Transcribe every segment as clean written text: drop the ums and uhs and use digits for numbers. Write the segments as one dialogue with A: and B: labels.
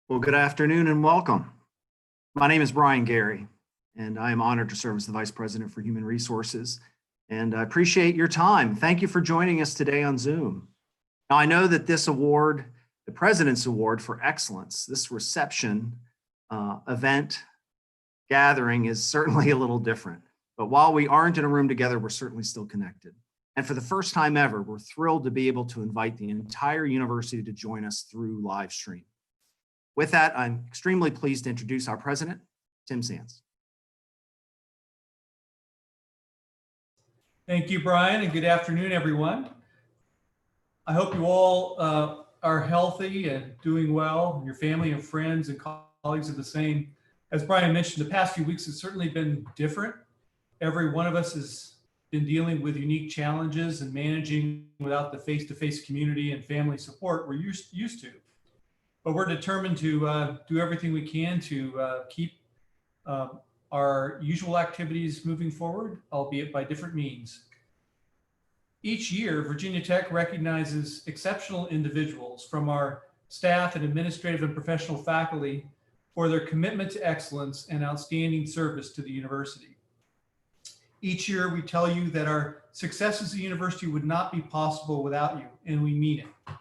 A: Well, good afternoon and welcome. My name is Bryan Garey, and I am honored to serve as the Vice President for Human Resources. And I appreciate your time. Thank you for joining us today on Zoom. Now, I know that this award, the President's Award for Excellence, this reception event gathering is certainly a little different. But while we aren't in a room together, we're certainly still connected. And for the first time ever, we're thrilled to be able to invite the entire university to join us through live stream. With that, I'm extremely pleased to introduce our president, Tim Sands.
B: Thank you, Brian, and good afternoon, everyone. I hope you all are healthy and doing well. Your family and friends and colleagues are the same. As Brian mentioned, the past few weeks have certainly been different. Every one of us has been dealing with unique challenges and managing without the face-to-face community and family support we're used to. But we're determined to do everything we can to keep our usual activities moving forward, albeit by different means. Each year, Virginia Tech recognizes exceptional individuals from our staff and administrative and professional faculty for their commitment to excellence and outstanding service to the university. Each year, we tell you that our success as a university would not be possible without you, and we mean it.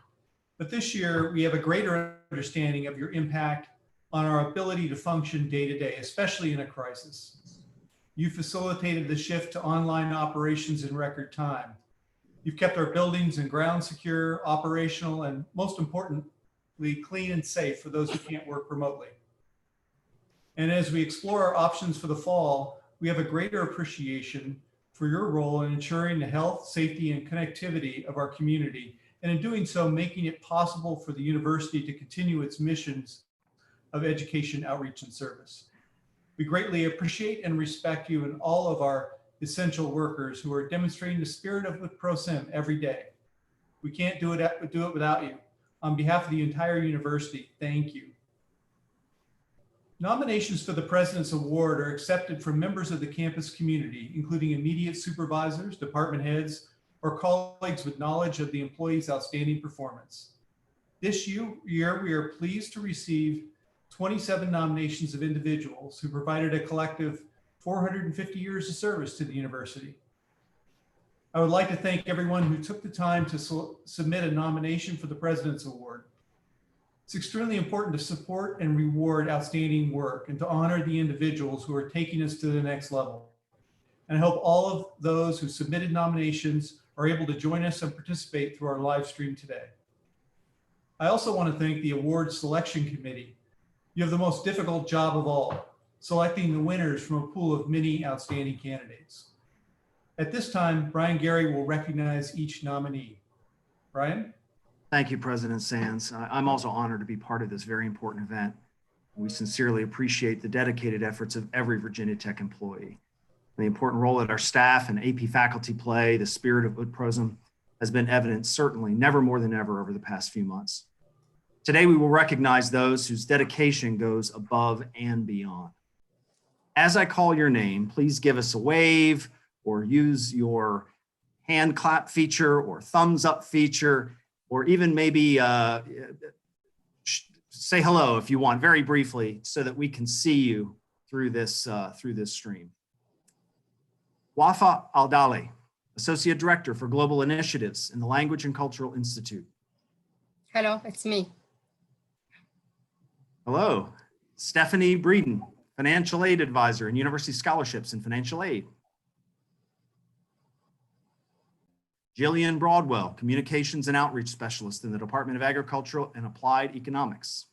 B: But this year, we have a greater understanding of your impact on our ability to function day to day, especially in a crisis. You facilitated the shift to online operations in record time. You've kept our buildings and grounds secure, operational, and most importantly, clean and safe for those who can't work remotely. And as we explore our options for the fall, we have a greater appreciation for your role in ensuring the health, safety, and connectivity of our community, and in doing so, making it possible for the university to continue its missions of education, outreach, and service. We greatly appreciate and respect you and all of our essential workers who are demonstrating the spirit of with Pro Sem every day. We can't do it without you. On behalf of the entire university, thank you. Nominations for the President's Award are accepted from members of the campus community, including immediate supervisors, department heads, or colleagues with knowledge of the employee's outstanding performance. This year, we are pleased to receive 27 nominations of individuals who provided a collective 450 years of service to the university. I would like to thank everyone who took the time to submit a nomination for the President's Award. It's extremely important to support and reward outstanding work and to honor the individuals who are taking us to the next level. And I hope all of those who submitted nominations are able to join us and participate through our live stream today. I also want to thank the award selection committee. You have the most difficult job of all, selecting the winners from a pool of many outstanding candidates. At this time, Bryan Garey will recognize each nominee. Brian?
A: Thank you, President Sands. I'm also honored to be part of this very important event. We sincerely appreciate the dedicated efforts of every Virginia Tech employee. The important role that our staff and AP faculty play, the spirit of Pro Sem, has been evident certainly never more than ever over the past few months. Today, we will recognize those whose dedication goes above and beyond. As I call your name, please give us a wave or use your hand clap feature or thumbs up feature, or even maybe say hello if you want very briefly so that we can see you through this stream. Wafa Aldali, Associate Director for Global Initiatives in the Language and Cultural Institute.
C: Hello, it's me.
A: Hello. Stephanie Breeden, Financial Aid Advisor in University Scholarships and Financial Aid. Jillian Broadwell, Communications and Outreach Specialist in the Department of Agricultural and Applied Economics.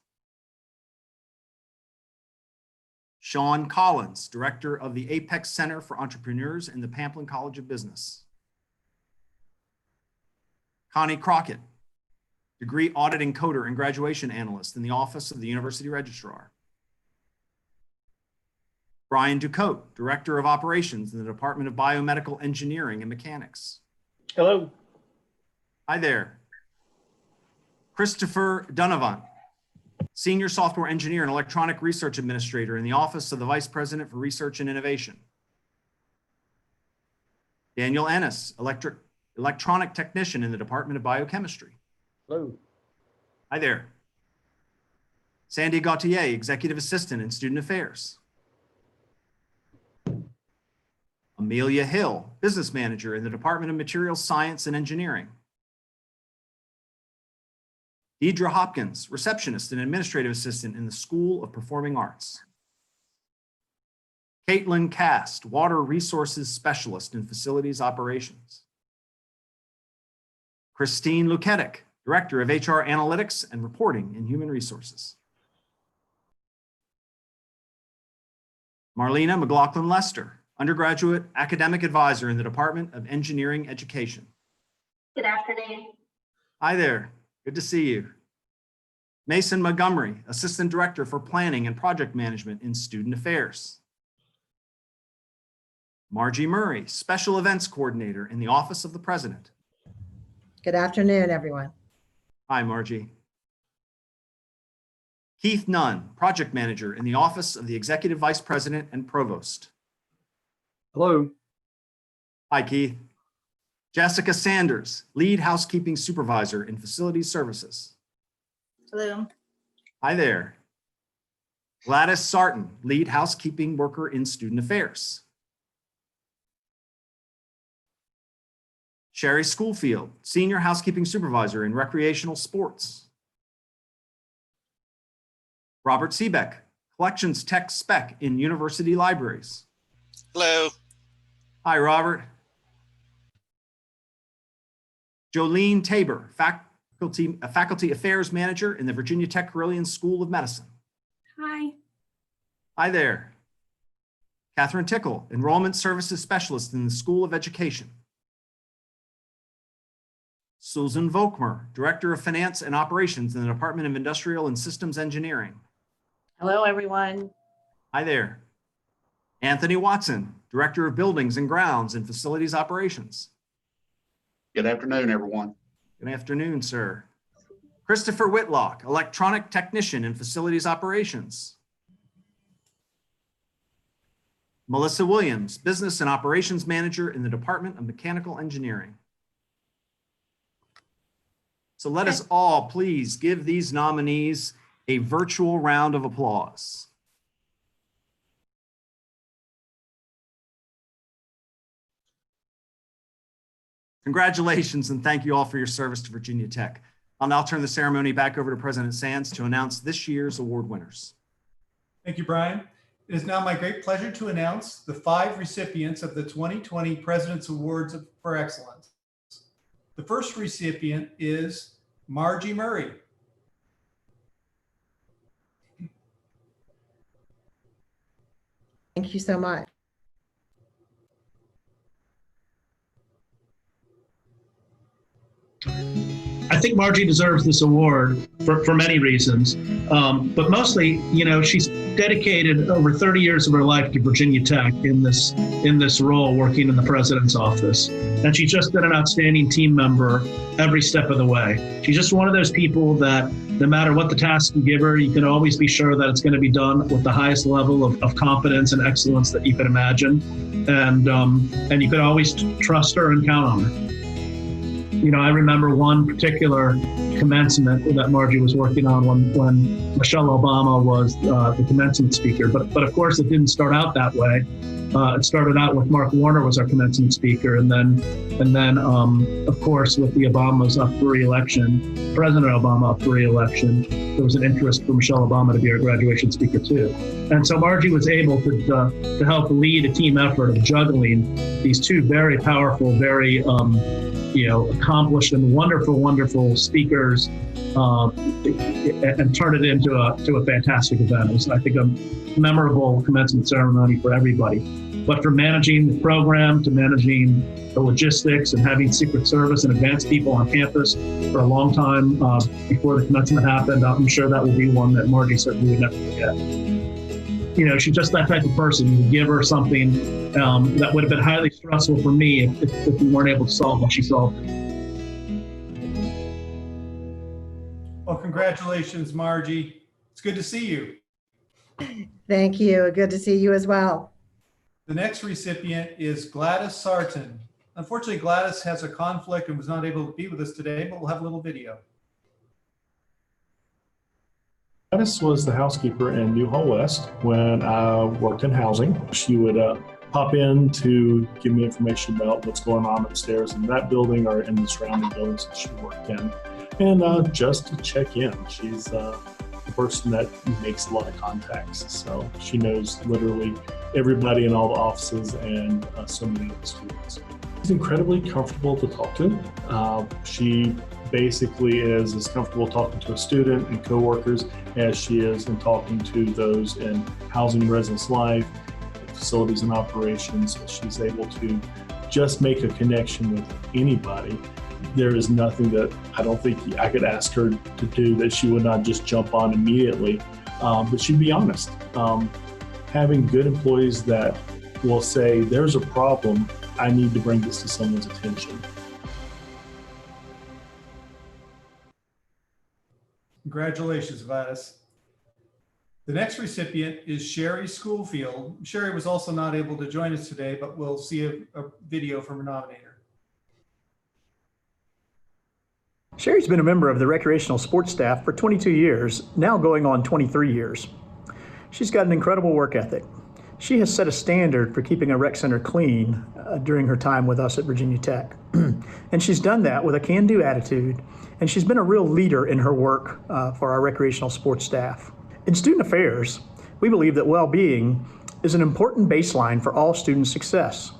A: Sean Collins, Director of the Apex Center for Entrepreneurs in the Pamplin College of Business. Connie Crockett, Degree Auditing Coder and Graduation Analyst in the Office of the University Registrar. Brian Ducote, Director of Operations in the Department of Biomedical Engineering and Mechanics.
D: Hello.
A: Hi there. Christopher Donovan, Senior Software Engineer and Electronic Research Administrator in the Office of the Vice President for Research and Innovation. Daniel Ennis, Electronic Technician in the Department of Biochemistry.
D: Hello.
A: Hi there. Sandy Gauthier, Executive Assistant in Student Affairs. Amelia Hill, Business Manager in the Department of Materials Science and Engineering. Deidre Hopkins, Receptionist and Administrative Assistant in the School of Performing Arts. Caitlin Cast, Water Resources Specialist in Facilities Operations. Christine Luketic, Director of HR Analytics and Reporting in Human Resources. Marlena McLaughlin-Lester, Undergraduate Academic Advisor in the Department of Engineering Education.
D: Good afternoon.
A: Hi there, good to see you. Mason Montgomery, Assistant Director for Planning and Project Management in Student Affairs. Margie Murray, Special Events Coordinator in the Office of the President.
E: Good afternoon, everyone.
A: Hi, Margie. Keith Nunn, Project Manager in the Office of the Executive Vice President and Provost.
F: Hello.
A: Hi, Keith. Jessica Sanders, Lead Housekeeping Supervisor in Facilities Services.
D: Hello.
A: Hi there. Gladys Sarton, Lead Housekeeping Worker in Student Affairs. Sherry Schoolfield, Senior Housekeeping Supervisor in Recreational Sports. Robert Seebeck, Collections Tech Spec in University Libraries.
G: Hello.
A: Hi, Robert. Jolene Tabor, Faculty Affairs Manager in the Virginia Tech Carilion School of Medicine.
D: Hi.
A: Hi there. Catherine Tickle, Enrollment Services Specialist in the School of Education. Susan Volkmer, Director of Finance and Operations in the Department of Industrial and Systems Engineering.
H: Hello, everyone.
A: Hi there. Anthony Watson, Director of Buildings and Grounds and Facilities Operations.
F: Good afternoon, everyone.
A: Good afternoon, sir. Christopher Whitlock, Electronic Technician in Facilities Operations. Melissa Williams, Business and Operations Manager in the Department of Mechanical Engineering. So let us all please give these nominees a virtual round of applause. Congratulations and thank you all for your service to Virginia Tech. I'll now turn the ceremony back over to President Sands to announce this year's award winners.
B: Thank you, Brian. It is now my great pleasure to announce the 5 recipients of the 2020 President's Awards for Excellence. The first recipient is Margie Murray.
E: Thank you so much.
I: I think Margie deserves this award for many reasons, but mostly, you know, she's dedicated over 30 years of her life to Virginia Tech in this role, working in the president's office. And she's just been an outstanding team member every step of the way. She's just one of those people that no matter what the task you give her, you can always be sure that it's going to be done with the highest level of competence and excellence that you can imagine. And you can always trust her and count on her. You know, I remember one particular commencement that Margie was working on when Michelle Obama was the commencement speaker. But of course, it didn't start out that way. It started out with Mark Warner was our commencement speaker, and then of course, with the Obamas up for re-election, President Obama up for re-election, there was an interest for Michelle Obama to be our graduation speaker too. And so Margie was able to help lead a team effort of juggling these two very powerful, very accomplished and wonderful speakers, and turn it into a fantastic event. It was, I think, a memorable commencement ceremony for everybody. But from managing the program to managing the logistics and having Secret Service and advanced people on campus for a long time before the commencement happened, I'm sure that will be one that Margie certainly would never forget. You know, she's just that type of person. You give her something that would have been highly stressful for me if we weren't able to solve what she solved.
B: Well, congratulations, Margie. It's good to see you.
E: Thank you. Good to see you as well.
B: The next recipient is Gladys Sarton. Unfortunately, Gladys has a conflict and was not able to be with us today, but we'll have a little video.
G: Gladys was the housekeeper in Newhall West when I worked in housing. She would pop in to give me information about what's going on upstairs in that building or in the surrounding buildings that she worked in, and just to check in. She's the person that makes a lot of contacts, so she knows literally everybody in all the offices and so many of the students. She's incredibly comfortable to talk to. She basically is as comfortable talking to a student and coworkers as she is in talking to those in housing and residence life, facilities and operations. She's able to just make a connection with anybody. There is nothing that I don't think I could ask her to do that she would not just jump on immediately, but she'd be honest. Having good employees that will say, there's a problem, I need to bring this to someone's attention.
B: Congratulations, Gladys. The next recipient is Sherry Schoolfield. Sherry was also not able to join us today, but we'll see a video from her nominator.
J: Sherry's been a member of the recreational sports staff for 22 years, now going on 23 years. She's got an incredible work ethic. She has set a standard for keeping a rec center clean during her time with us at Virginia Tech. And she's done that with a can-do attitude, and she's been a real leader in her work for our recreational sports staff. In student affairs, we believe that well-being is an important baseline for all student success.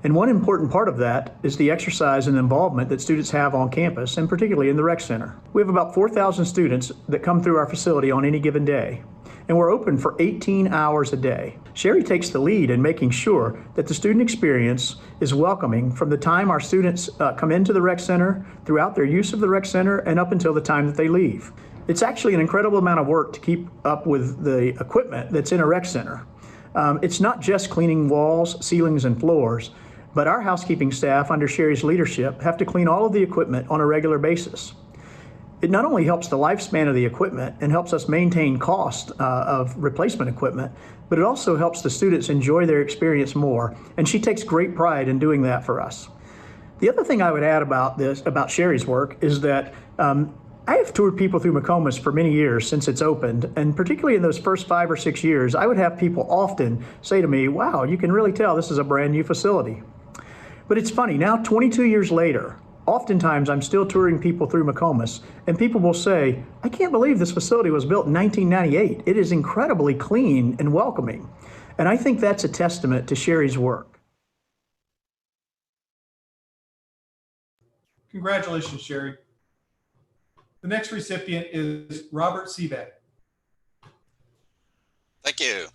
J: And one important part of that is the exercise and involvement that students have on campus, and particularly in the rec center. We have about 4,000 students that come through our facility on any given day, and we're open for 18 hours a day. Sherry takes the lead in making sure that the student experience is welcoming from the time our students come into the rec center, throughout their use of the rec center, and up until the time that they leave. It's actually an incredible amount of work to keep up with the equipment that's in a rec center. It's not just cleaning walls, ceilings, and floors, but our housekeeping staff under Sherry's leadership have to clean all of the equipment on a regular basis. It not only helps the lifespan of the equipment and helps us maintain cost of replacement equipment, but it also helps the students enjoy their experience more, and she takes great pride in doing that for us. The other thing I would add about Sherry's work, is that I have toured people through McComas for many years since it's opened, and particularly in those first 5 or 6 years, I would have people often say to me, wow, you can really tell this is a brand new facility. But it's funny, now 22 years later, oftentimes I'm still touring people through McComas, and people will say, I can't believe this facility was built in 1998. It is incredibly clean and welcoming. And I think that's a testament to Sherry's work.
B: Congratulations, Sherry. The next recipient is Robert Seebeck.
K: Thank you.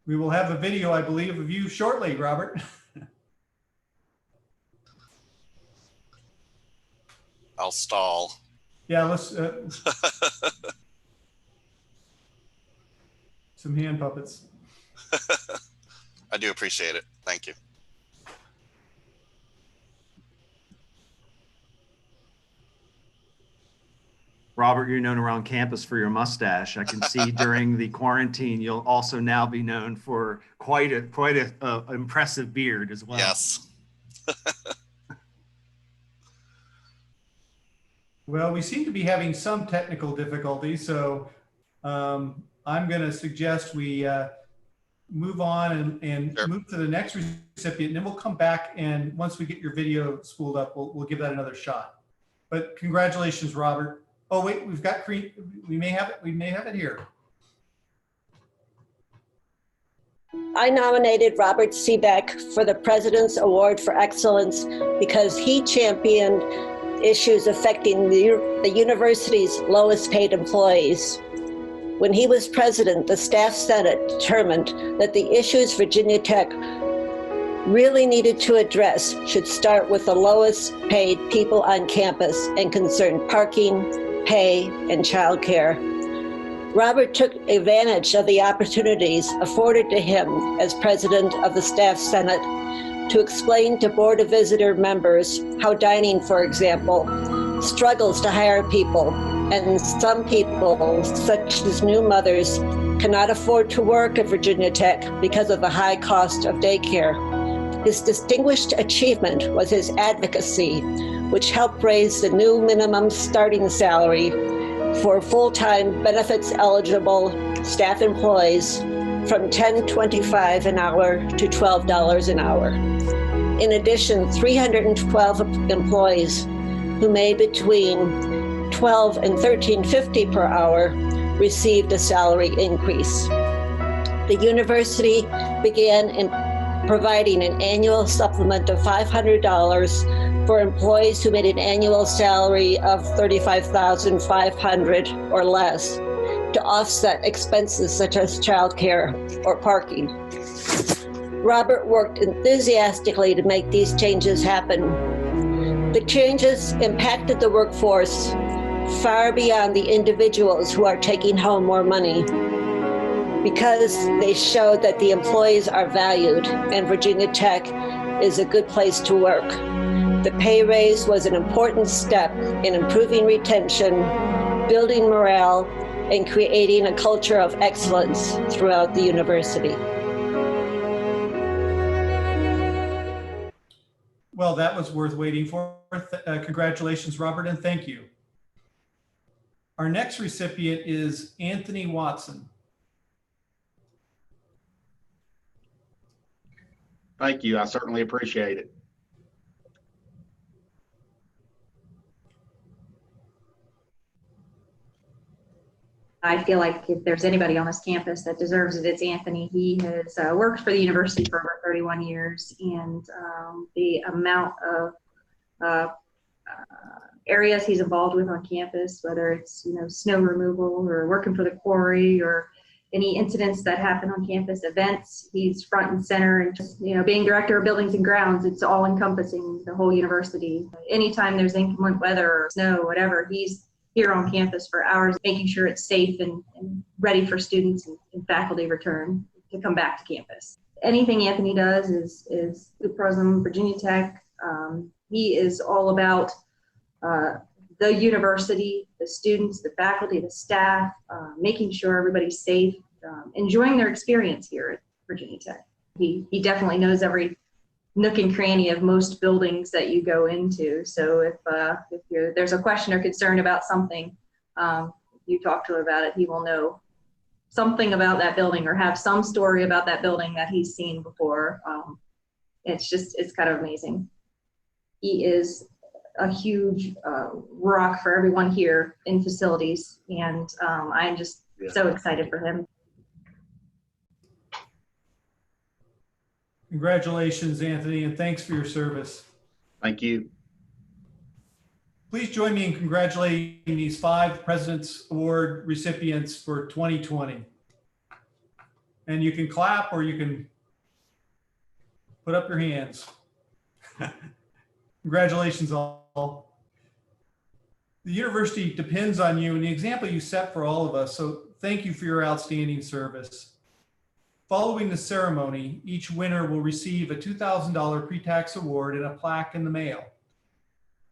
B: We will have a video, I believe, of you shortly, Robert.
K: I'll stall.
B: Yeah, let's some hand puppets.
K: I do appreciate it. Thank you.
A: Robert, you're known around campus for your mustache. I can see during the quarantine, you'll also now be known for quite a impressive beard as well.
K: Yes.
B: Well, we seem to be having some technical difficulties, so I'm going to suggest we move on and
K: Sure.
B: move to the next recipient, and then we'll come back, and once we get your video spooled up, we'll give that another shot. But congratulations, Robert. Oh wait, we may have it here.
L: I nominated Robert Seebeck for the President's Award for Excellence because he championed issues affecting the university's lowest paid employees. When he was president, the Staff Senate determined that the issues Virginia Tech really needed to address should start with the lowest paid people on campus and concern parking, pay, and childcare. Robert took advantage of the opportunities afforded to him as president of the Staff Senate to explain to Board of Visitor members how dining, for example, struggles to hire people, and some people, such as new mothers, cannot afford to work at Virginia Tech because of the high cost of daycare. His distinguished achievement was his advocacy, which helped raise the new minimum starting salary for full-time benefits-eligible staff employees from $10.25 an hour to $12 an hour. In addition, 312 employees who made between $12 and $13.50 per hour received a salary increase. The university began providing an annual supplement of $500 for employees who made an annual salary of $35,500 or less to offset expenses such as childcare or parking. Robert worked enthusiastically to make these changes happen. The changes impacted the workforce far beyond the individuals who are taking home more money, because they showed that the employees are valued and Virginia Tech is a good place to work. The pay raise was an important step in improving retention, building morale, and creating a culture of excellence throughout the university.
B: Well, that was worth waiting for. Congratulations, Robert, and thank you. Our next recipient is Anthony Watson.
F: Thank you. I certainly appreciate it.
M: I feel like if there's anybody on this campus that deserves it, it's Anthony. He has worked for the university for over 31 years, and the amount of areas he's involved with on campus, whether it's snow removal or working for the quarry or any incidents that happen on campus, events, he's front and center, and just being director of buildings and grounds, it's all encompassing the whole university. Anytime there's inclement weather or snow, whatever, he's here on campus for hours, making sure it's safe and ready for students and faculty return to come back to campus. Anything Anthony does is Prosum, Virginia Tech. He is all about the university, the students, the faculty, the staff, making sure everybody's safe, enjoying their experience here at Virginia Tech. He definitely knows every nook and cranny of most buildings that you go into. So if there's a question or concern about something, you talk to him about it, he will know something about that building or have some story about that building that he's seen before. It's kind of amazing. He is a huge rock for everyone here in facilities, and I'm just so excited for him.
B: Congratulations, Anthony, and thanks for your service.
F: Thank you.
B: Please join me in congratulating these 5 President's Award recipients for 2020. And you can clap or you can put up your hands. Congratulations all. The university depends on you and the example you set for all of us, so thank you for your outstanding service. Following the ceremony, each winner will receive a $2,000 pre-tax award and a plaque in the mail.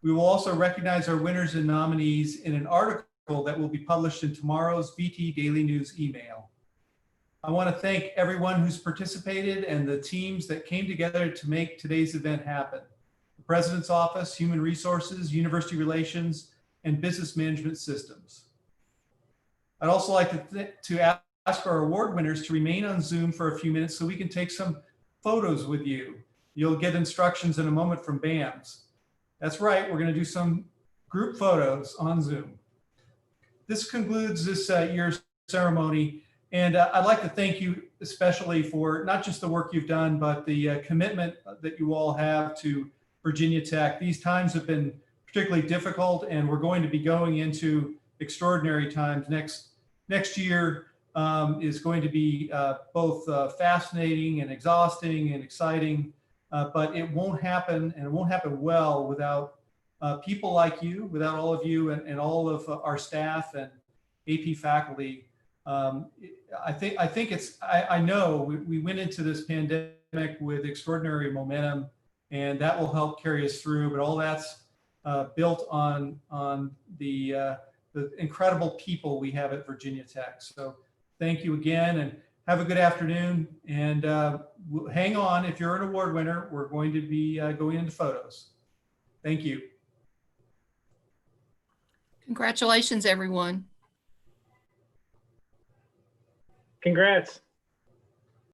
B: We will also recognize our winners and nominees in an article that will be published in tomorrow's VT Daily News email. I want to thank everyone who's participated and the teams that came together to make today's event happen. The President's Office, Human Resources, University Relations, and Business Management Systems. I'd also like to ask our award winners to remain on Zoom for a few minutes so we can take some photos with you. You'll get instructions in a moment from BAMS. That's right, we're going to do some group photos on Zoom. This concludes this year's ceremony, and I'd like to thank you especially for not just the work you've done, but the commitment that you all have to Virginia Tech. These times have been particularly difficult, and we're going to be going into extraordinary times. Next year is going to be both fascinating and exhausting and exciting, but it won't happen, and it won't happen well without people like you, without all of you and all of our staff and AP faculty. I know we went into this pandemic with extraordinary momentum, and that will help carry us through, but all that's built on the incredible people we have at Virginia Tech. So thank you again. And have a good afternoon, and hang on. If you're an award winner, we're going to be going into photos. Thank you.
C: Congratulations, everyone.
N: Congrats.